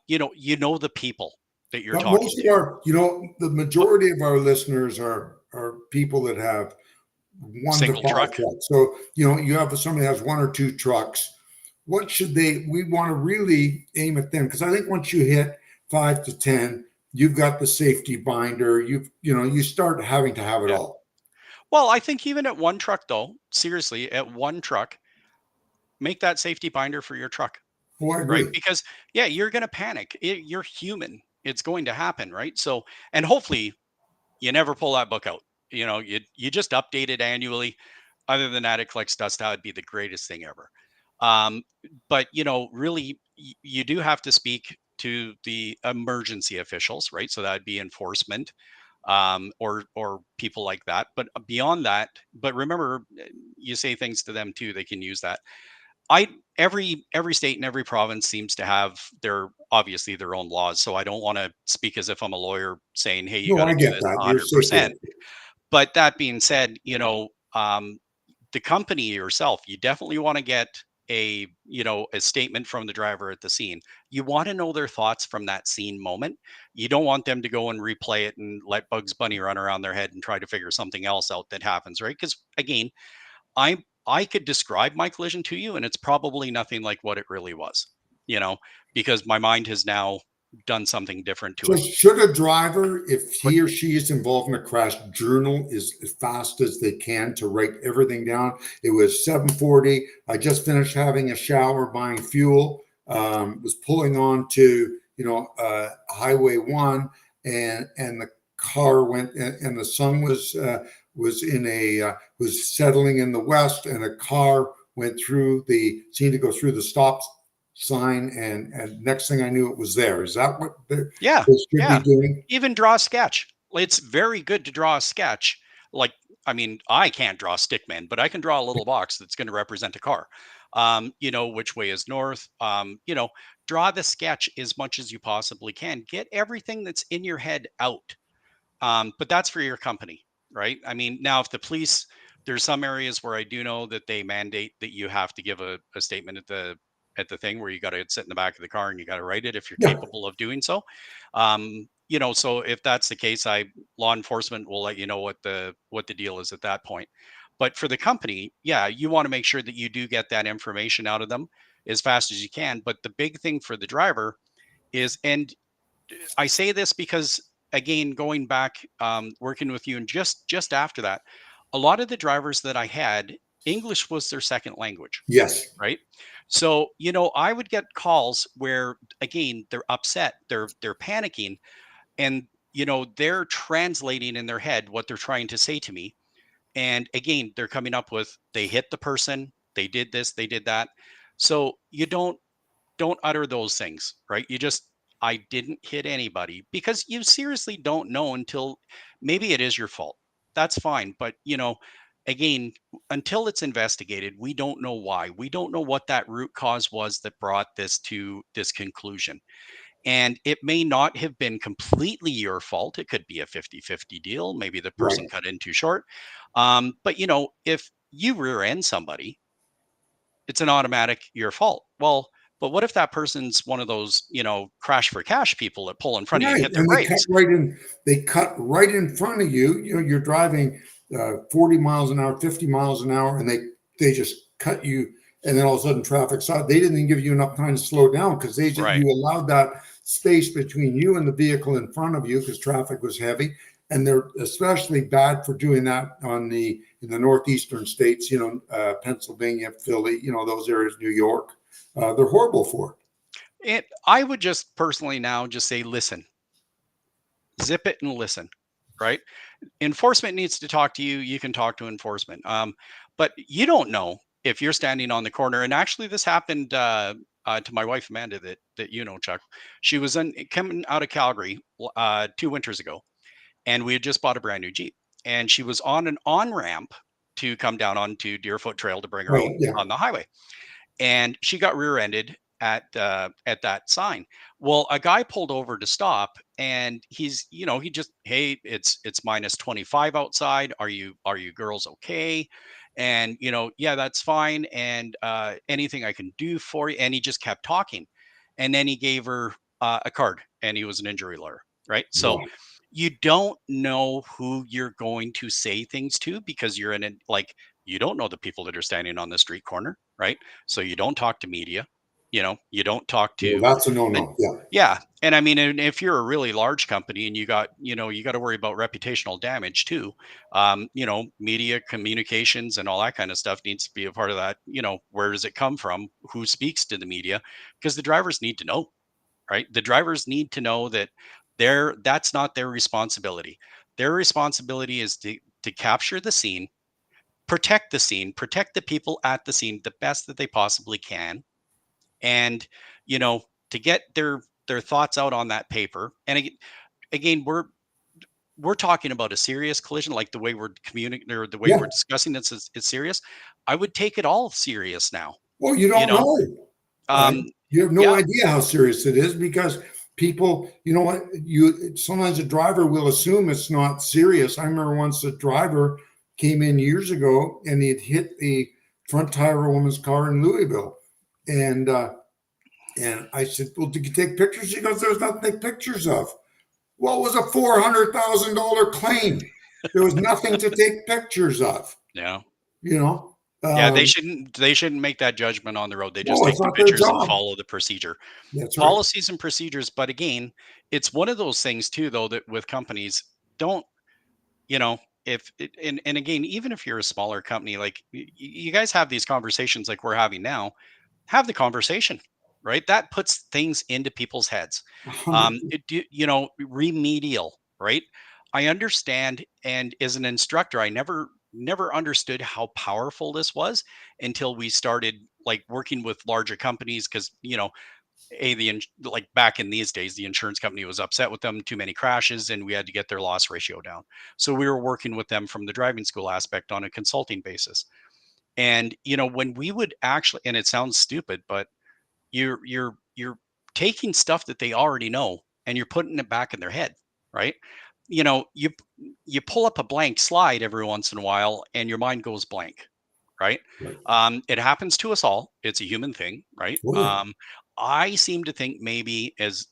You know the people that you're But talking most of to. our, the majority of our listeners are people that have 1 to 5 Single truck. trucks. So, you have somebody has 1 or 2 trucks. What should we want to really aim at them? Because I think once you hit 5 to 10, you've got the safety binder. You start having to have it Yeah. all. Well, I think even at one truck, though, seriously, at one truck, make that safety binder for your truck, Oh, I right? agree. Because yeah, you're going to panic. You're human. It's going to happen, right? So, and hopefully you never pull that book out. You just update it annually. Other than that, it collects dust. That would be the greatest thing ever. Um, but really, you do have to speak to the emergency officials, right? So that'd be enforcement, or people like that. But beyond that, but remember, you say things to them too. They can use that. I every state and every province seems to have their obviously their own laws. So I don't want to speak as if I'm a lawyer saying, "Hey, you No, got to I do get this that. You're safe 100%." there. But that being said, the company yourself, you definitely want to get a statement from the driver at the scene. You want to know their thoughts from that scene moment. You don't want them to go and replay it and let Bugs Bunny run around their head and try to figure something else out that happens, right? Because again, I could describe my collision to you and it's probably nothing like what it really was, you know, because my mind has now done something different to So it. should a driver, if But he or she is involved in a crash, journal as fast as they can to write everything down? It was 7:40. I just finished having a shower, buying fuel. Was pulling on to Highway 1, and the car went, and the sun was settling in the west, and a car seemed to go through the stop sign, and next thing I knew, it was there. Is that what yeah, they should be yeah. doing? Even draw a sketch. It's very good to draw a sketch. Like, I mean, I can't draw stickman, but I can draw a little box that's going to represent a car. Which way is north. Draw the sketch as much as you possibly can. Get everything that's in your head out. But that's for your company, right? I mean, now if the police, there's some areas where I do know that they mandate that you have to give a statement at the thing where you got to sit in the back of the car and you got to write it if you're Yeah, capable of doing so. So if that's the case, law enforcement will let you know what the deal is at that point. But for the company, yeah, you want to make sure that you do get that information out of them as fast as you can. But the big thing for the driver is, and I say this because again, going back, working with you, and just after that, a lot of the drivers that I had, English was their second language, yes, right? So I would get calls where again they're upset, they're panicking, and they're translating in their head what they're trying to say to me, and again they're coming up with they hit the person, they did this, they did that. So you don't utter those things, right? You just, I didn't hit anybody, because you seriously don't know until maybe it is your fault. That's fine. But, again, until it's investigated, we don't know why. We don't know what that root cause was that brought this to this conclusion. And it may not have been completely your fault. It could be a 50-50 deal. Maybe the person right. cut in too short. But, if you rear end somebody, it's an automatic your fault. Well, but what if that person's one of those, crash for cash people that pull in front of you and Right, hit their and they cut brakes? right in. They cut right in front of you. You're driving 40 miles an hour, 50 miles an hour, and they just cut you. And then all of a sudden, traffic stopped. They didn't even give you enough time to slow down, because Right. you allowed that space between you and the vehicle in front of you, because traffic was heavy. And they're especially bad for doing that in the northeastern states. Pennsylvania, Philly. Those areas, New York. They're horrible for it. I would just personally now just say, listen, zip it and listen, right? Enforcement needs to talk to you. You can talk to enforcement. But you don't know if you're standing on the corner. And actually, this happened to my wife Amanda, that Chuck. She was coming out of Calgary 2 winters ago, and we had just bought a brand new Jeep, and she was on an on ramp to come down onto Deerfoot Trail to bring her Right. out Yeah. on the highway, and she got rear-ended. at that sign. Well, a guy pulled over to stop, and he just, hey, it's minus 25 outside. Are you girls okay? And yeah, that's fine. And anything I can do for you? And he just kept talking, and then he gave her a card, and he was an injury lawyer, right? So Right. you don't know who you're going to say things to, because you're in a, like, you don't know the people that are standing on the street corner, right? So you don't talk to media, you don't talk Well, to that's a the, no-no. Yeah. yeah. And I mean, and if you're a really large company, and you got to worry about reputational damage too. Media communications and all that kind of stuff needs to be a part of that. Where does it come from? Who speaks to the media? Because the drivers need to know, right? The drivers need to know that that's not their responsibility. Their responsibility is to capture the scene, protect the people at the scene the best that they possibly can, and you know to get their thoughts out on that paper. And again, we're talking about a serious collision, like the way we're communicating, or the way Yeah. we're discussing this is serious. I would take it all serious now. Well, you you don't know know. Uh, um you have no yeah. idea how serious it is because people, you know what, you sometimes a driver will assume it's not serious. I remember once a driver came in years ago and he'd hit the front tire of a woman's car in Louisville. And and I said, well, did you take pictures? He goes, there's nothing to take pictures of. Well, it was a $400,000 claim. There was nothing to take pictures of, Yeah. you know. Yeah, Um, they shouldn't make that judgment on the road. They just well, it's take the not their pictures and job. follow the procedure. That's right. Policies and procedures. But again, it's one of those things too, though, that with companies, don't, you know, if it, and again, even if you're a smaller company, like you guys have these conversations like we're having now, have the conversation, right? That puts things into people's heads. 100%. Remedial, right? I understand. And as an instructor, I never understood how powerful this was until we started like working with larger companies, because like back in these days, the insurance company was upset with them, too many crashes, and we had to get their loss ratio down. So we were working with them from the driving school aspect on a consulting basis. And when we would actually, and it sounds stupid, but you're taking stuff that they already know, and you're putting it back in their head, right? You pull up a blank slide every once in a while, and your mind goes blank, right? Right. It happens to us all. It's a human thing, right? Oh, yeah. I seem to think maybe as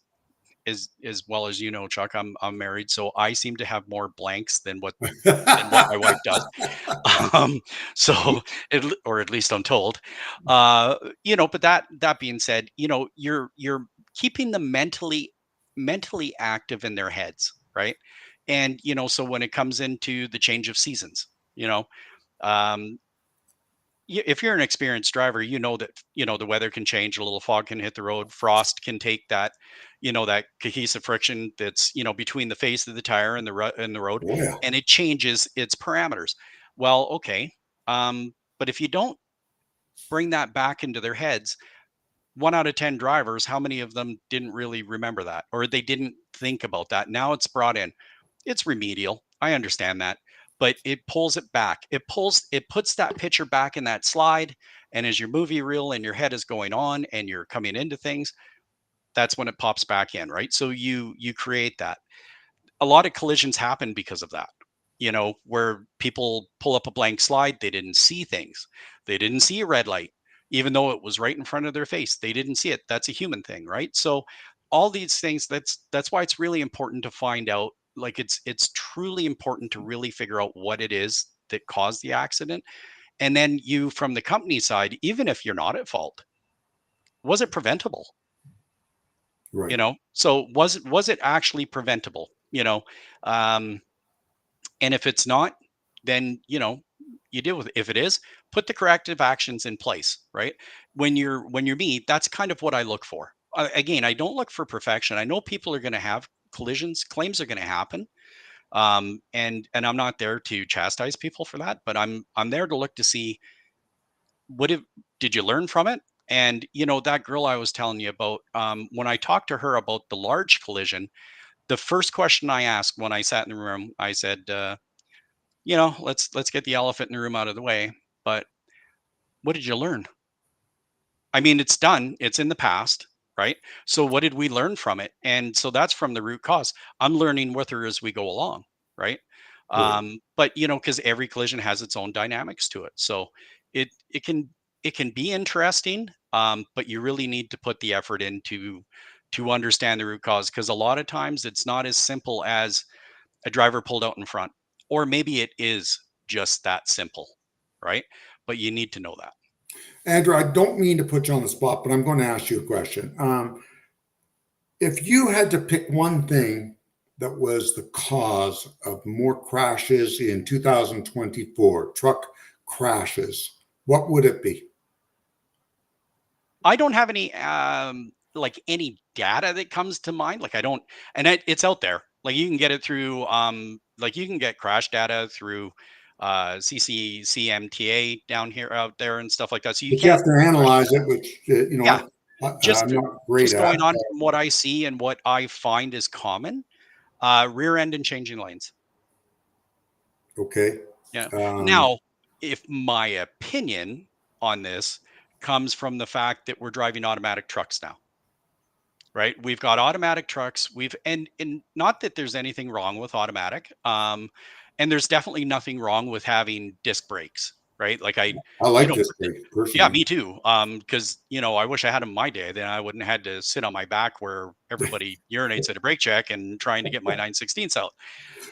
well as Chuck, I'm married, so I seem to have more blanks than what my wife does. um so or at least I'm told. But that being said, you're keeping them mentally active in their heads, right? And so when it comes into the change of seasons, you know um if you're an experienced driver, you know that the weather can change, a little fog can hit the road, frost can take that cohesive friction that's between the face of the tire and the road, Oh, yeah. and it changes its parameters. Well, okay, but if you don't bring that back into their heads, 1 out of 10 drivers, how many of them didn't really remember that, or they didn't think about that? Now it's brought in. It's remedial. I understand that, but it pulls it back. It puts that picture back in that slide. And as your movie reel and your head is going on and you're coming into things, that's when it pops back in, right? So you create that. A lot of collisions happen because of that. Where people pull up a blank slide, they didn't see things. They didn't see a red light, even though it was right in front of their face. They didn't see it. That's a human thing, right? So all these things, that's why it's really important to find out. Like it's truly important to really figure out what it is that caused the accident. And then you, from the company side, even if you're not at fault, was it preventable? Right. So was it actually preventable? Um And if it's not, then you deal with it. If it is, put the corrective actions in place, right? When you're me, that's kind of what I look for. Again, I don't look for perfection. I know people are going to have collisions, claims are going to happen, and I'm not there to chastise people for that, but I'm there to look to see did you learn from it? And that girl I was telling you about, when I talked to her about the large collision, the first question I asked when I sat in the room, I said, let's get the elephant in the room out of the way. But what did you learn? I mean, it's done. It's in the past, right? So what did we learn from it? And so that's from the root cause. I'm learning with her as we go along, right? Right. But because every collision has its own dynamics to it, so it it can it can be interesting, but you really need to put the effort into to understand the root cause, because a lot of times it's not as simple as a driver pulled out in front, or maybe it is just that simple, right? But you need to know that. Andrew, I don't mean to put you on the spot, but I'm going to ask you a question. If you had to pick one thing that was the cause of more crashes in 2024, truck crashes, what would it be? I don't have any like any data that comes to mind. Like I don't, and it's out there. Like you can get it through like you can get crash data through CCMTA down here out there and stuff like that. So you But you can have to get crash analyze data. it, which, Yeah, just I'm not great just at. going on from what I see and what I find is common, rear end and changing lanes. Okay. Yeah. Um, Now, if my opinion on this comes from the fact that we're driving automatic trucks now, right? We've got automatic trucks. And not that there's anything wrong with automatic. And there's definitely nothing wrong with having disc brakes, right? Like I you like know, this break yeah, personally. me too. Because I wish I had them my day. Then I wouldn't have had to sit on my back where everybody urinates at a brake check and trying to get my 9/16 out.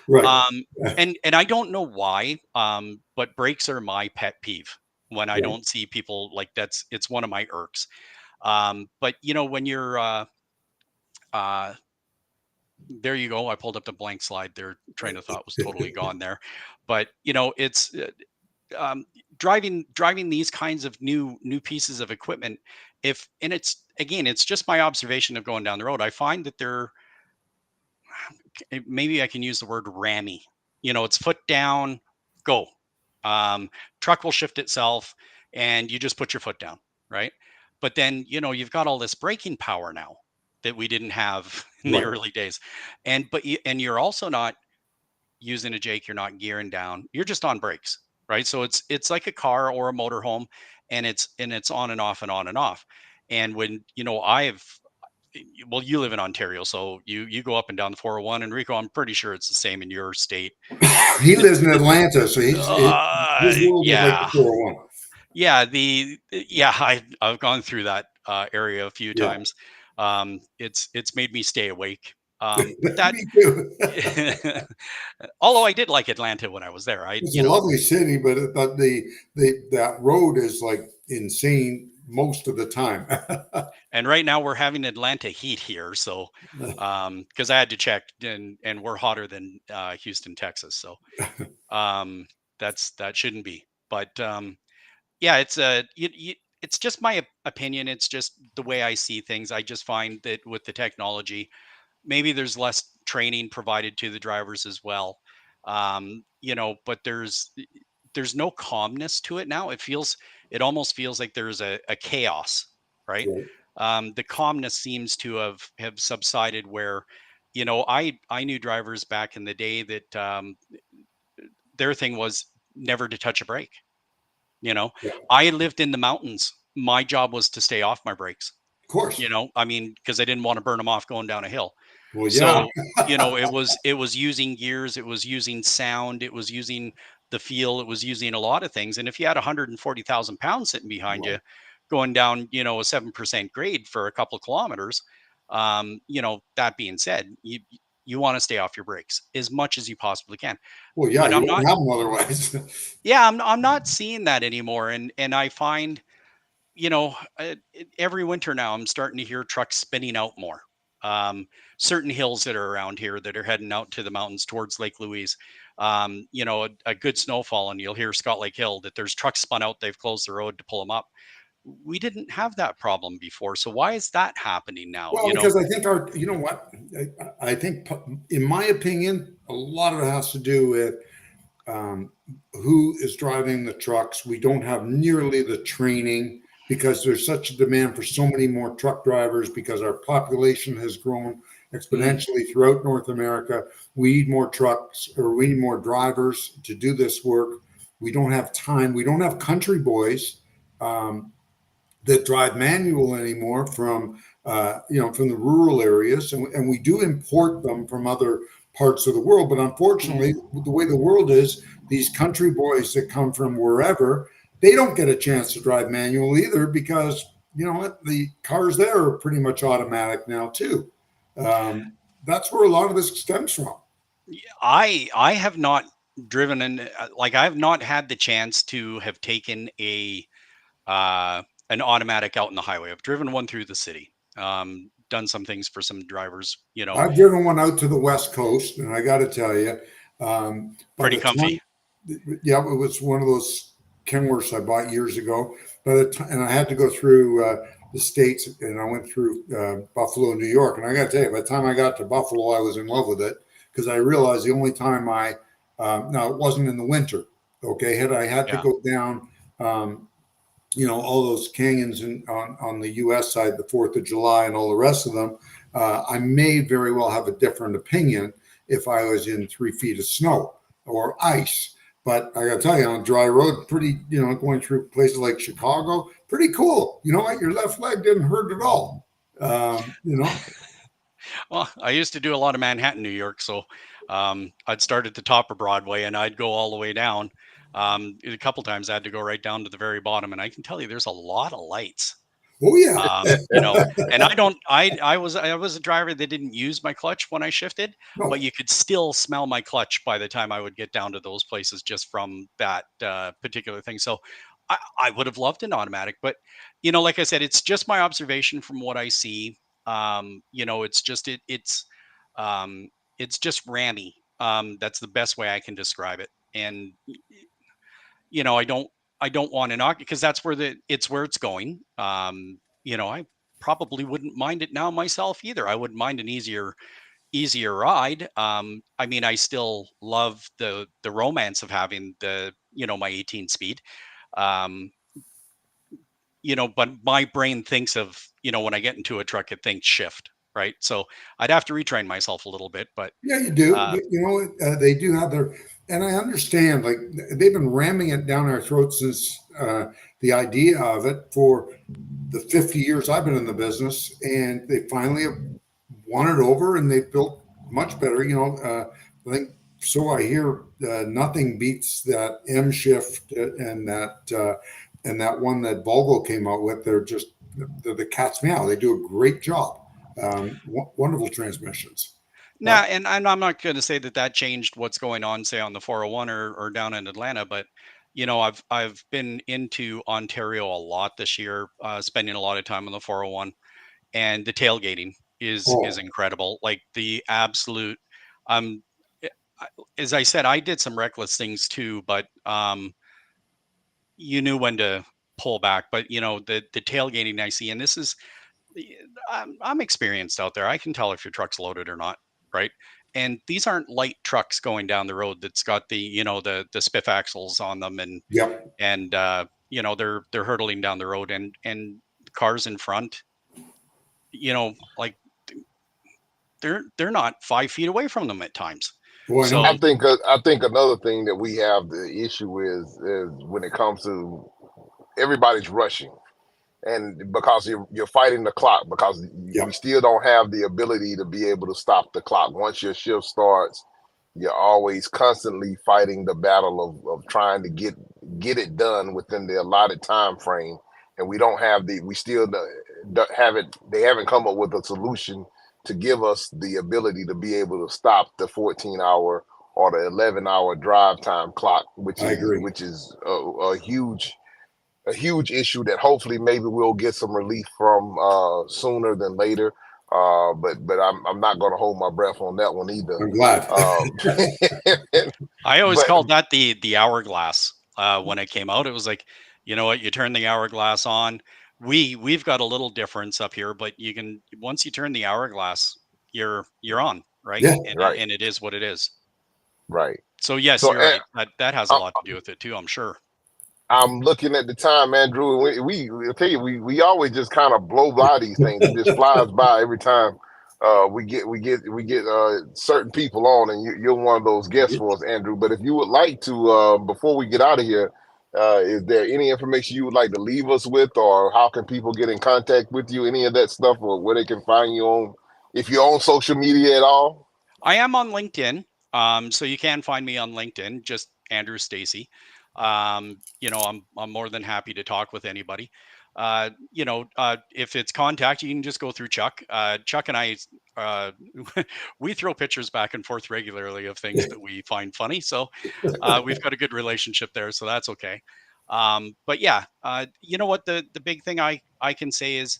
Right. Um, and I don't know why, but brakes are my pet peeve when I Yeah. don't see people like it's one of my irks. But when you're uh, there you go. I pulled up the blank slide. Their train of thought was totally gone there. But it's um, driving these kinds of new pieces of equipment. If and it's again, it's just my observation of going down the road. I find that they're maybe I can use the word rammy. It's foot down, go. Um, Truck will shift itself, and you just put your foot down, right? But then you've got all this braking power now that we didn't have in the Right. early days, and you're also not using a Jake. You're not gearing down. You're just on brakes, right? So it's like a car or a motorhome, and it's on and off and on and off. And when I've well, you live in Ontario, so you go up and down the 401. And Rico, I'm pretty sure it's the same in your state. He The, lives in the, Atlanta, so his world is like the yeah, 401. yeah, I've gone through that area a few Yeah. times. It's made me stay awake. But that, Me too. although I did like Atlanta when I was there, I It's a lovely city, but that road is like insane most of the time. and right now we're having Atlanta heat here, so because I had to check, and we're hotter than Houston, Texas, so um, that shouldn't be. But yeah, it's just my opinion. It's just the way I see things. I just find that with the technology, maybe there's less training provided to the drivers as well. But there's no calmness to it now. It almost feels like there's a chaos, right? Right. The calmness seems to have subsided where, I knew drivers back in the day that their thing was never to touch a brake. You know, Yeah. I lived in the mountains. My job was to stay off my brakes. Of course. I mean, because I didn't want to burn them off going down a hill. Well, yeah. So, it was using gears, it was using sound, it was using the feel, it was using a lot of things. And if you had 140,000 pounds sitting behind you, Well, going down, a 7% grade for a couple of kilometers, that being said, you want to stay off your brakes as much as you possibly can. yeah, But you I'm won't not, have them otherwise. yeah, I'm not seeing that anymore. And I find, every winter now I'm starting to hear trucks spinning out more. Certain hills that are around here that are heading out to the mountains towards Lake Louise, a good snowfall, and you'll hear Scott Lake Hill that there's trucks spun out. They've closed the road to pull them up. We didn't have that problem before, so why is that happening now? Well, because I think you know what, I think, in my opinion, a lot of it has to do with um, who is driving the trucks. We don't have nearly the training because there's such a demand for so many more truck drivers because our population has grown Mm, exponentially throughout North America. We need more trucks, or we need more drivers to do this work. We don't have time. We don't have country boys. Um, that drive manual anymore from from the rural areas, and we do import them from other parts of the world. But Mhm. unfortunately, the way the world is, these country boys that come from wherever, they don't get a chance to drive manual either, because you know what, the cars there are pretty much automatic now too. Um, that's where a lot of this stems from. I have not driven like I have not had the chance to have taken an automatic out in the highway. I've driven one through the city. Done some things for some drivers, I've driven one out to the West Coast, and I got to tell you, by pretty the comfy. time, yeah, it was one of those Kenworths I bought years ago. By the time, and I had to go through the states, and I went through Buffalo, New York, and I got to tell you, by the time I got to Buffalo, I was in love with it, because I realized the only time now it wasn't in the winter. Okay, had I had to Yeah. go down. All those canyons on the U.S. side, the 4th of July, and all the rest of them, I may very well have a different opinion if I was in 3 feet of snow or ice. But I got to tell you, on a dry road, pretty, going through places like Chicago, pretty cool. You know what? Your left leg didn't hurt at all. Um, you know, Well, I used to do a lot of Manhattan, New York, so I'd start at the top of Broadway and I'd go all the way down. A couple times I had to go right down to the very bottom, and I can tell you, there's a lot of lights. oh yeah, um, you know, and I don't, I was a driver that didn't use my clutch when I shifted, but no, you could still smell my clutch by the time I would get down to those places just from that particular thing. So I would have loved an automatic, but like I said, it's just my observation from what I see. It's just um, it's just rammy. That's the best way I can describe it. And I don't want to knock it, because that's where it's going. I probably wouldn't mind it now myself either. I wouldn't mind an easier ride. I mean, I still love the romance of having my 18 speed. Um, but my brain thinks of, when I get into a truck, it thinks shift, right? So I'd have to retrain myself a little bit, but yeah, you do. uh, But they do have their, and I understand. Like, they've been ramming it down our throats since the idea of it for the 50 years I've been in the business, and they finally have won it over, and they've built much better. I think so. I hear nothing beats that M shift and that one that Volvo came out with. They're the cat's meow. They do a great job. Wonderful transmissions. Uh, Nah, and I'm not going to say that changed what's going on, say, on the 401 or down in Atlanta, but I've been into Ontario a lot this year, spending a lot of time on the 401, and the tailgating is oh, incredible. Like, the absolute, um, eh, I- as I said, I did some reckless things too, but you knew when to pull back. But the tailgating I see, and this is the- I'm experienced out there. I can tell if your truck's loaded or not, right? And these aren't light trucks going down the road that's got the spiff axles on them, yep. and they're hurtling down the road, and the cars in front, like, they're not 5 feet away from them at times. Oh, I I So know. think I think another thing that we have the issue is when it comes to everybody's rushing, and because you're fighting the clock, because we Yep. still don't have the ability to be able to stop the clock once your shift starts. You're always constantly fighting the battle of trying to get it done within the allotted time frame, and we don't have we still haven't they haven't come up with a solution to give us the ability to be able to stop the 14-hour or the 11-hour drive time clock, which I is agree. which is a huge issue that hopefully maybe we'll get some relief from sooner than later. But I'm not going to hold my breath on that one either. I'm glad. I always But called that the hourglass. When it came out, it was like, you know what, you turn the hourglass on. We've got a little difference up here, but you can, once you turn the hourglass, you're on, right? Yeah. And right, it is what it is. right. So yes, So you're right. That has a I, lot to do with it too, I'm sure. I'm looking at the time, Andrew. I tell you, we always just kind of blow by these things. It just flies by every time we get certain people on, and you're one of those guests for us, Andrew. But if you would like to, before we get out of here, Is there any information you would like to leave us with, or how can people get in contact with you? Any of that stuff, or where they can find you on, if you're on social media at all? I am on LinkedIn. So you can find me on LinkedIn, just Andrew Stacy. I'm more than happy to talk with anybody. If it's contact, you can just go through Chuck. Chuck and I, we throw pictures back and forth regularly of things that we find funny. So we've got a good relationship there. So that's okay. But yeah, you know what? The big thing I can say is,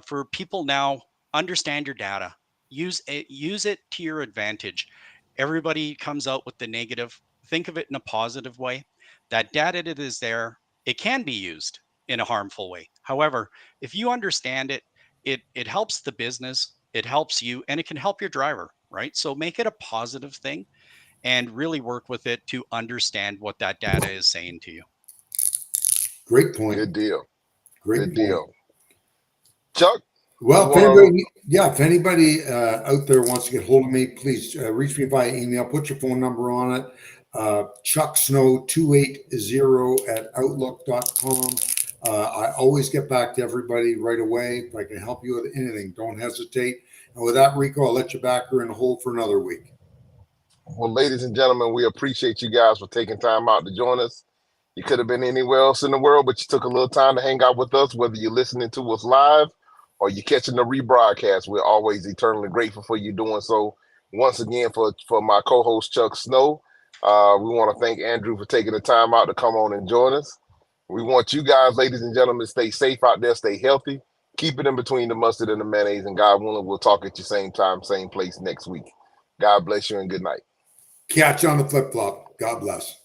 for people now, understand your data. Use it to your advantage. Everybody comes out with the negative. Think of it in a positive way. That data that is there, it can be used in a harmful way. However, if you understand it, it helps the business, it helps you, and it can help your driver, right? So make it a positive thing and really work with it to understand what that data is saying to you. Great point. Good deal. Great Good point. deal. Chuck? Well, if anybody out there wants to get hold of me, please reach me via email. Put your phone number on it. chucksnow280@outlook.com. I always get back to everybody right away. If I can help you with anything, don't hesitate. And with that, Rico, I'll let you back her in the hole for another week. Well, ladies and gentlemen, we appreciate you guys for taking time out to join us. You could have been anywhere else in the world, but you took a little time to hang out with us, whether you're listening to us live or you're catching the rebroadcast. We're always eternally grateful for you doing so. Once again, for my co-host, Chuck Snow, we want to thank Andrew for taking the time out to come on and join us. We want you guys, ladies and gentlemen, to stay safe out there, stay healthy, keep it in between the mustard and the mayonnaise, and God willing, we'll talk at you same time, same place next week. God bless you and good night. Catch you on the flip flop. God bless.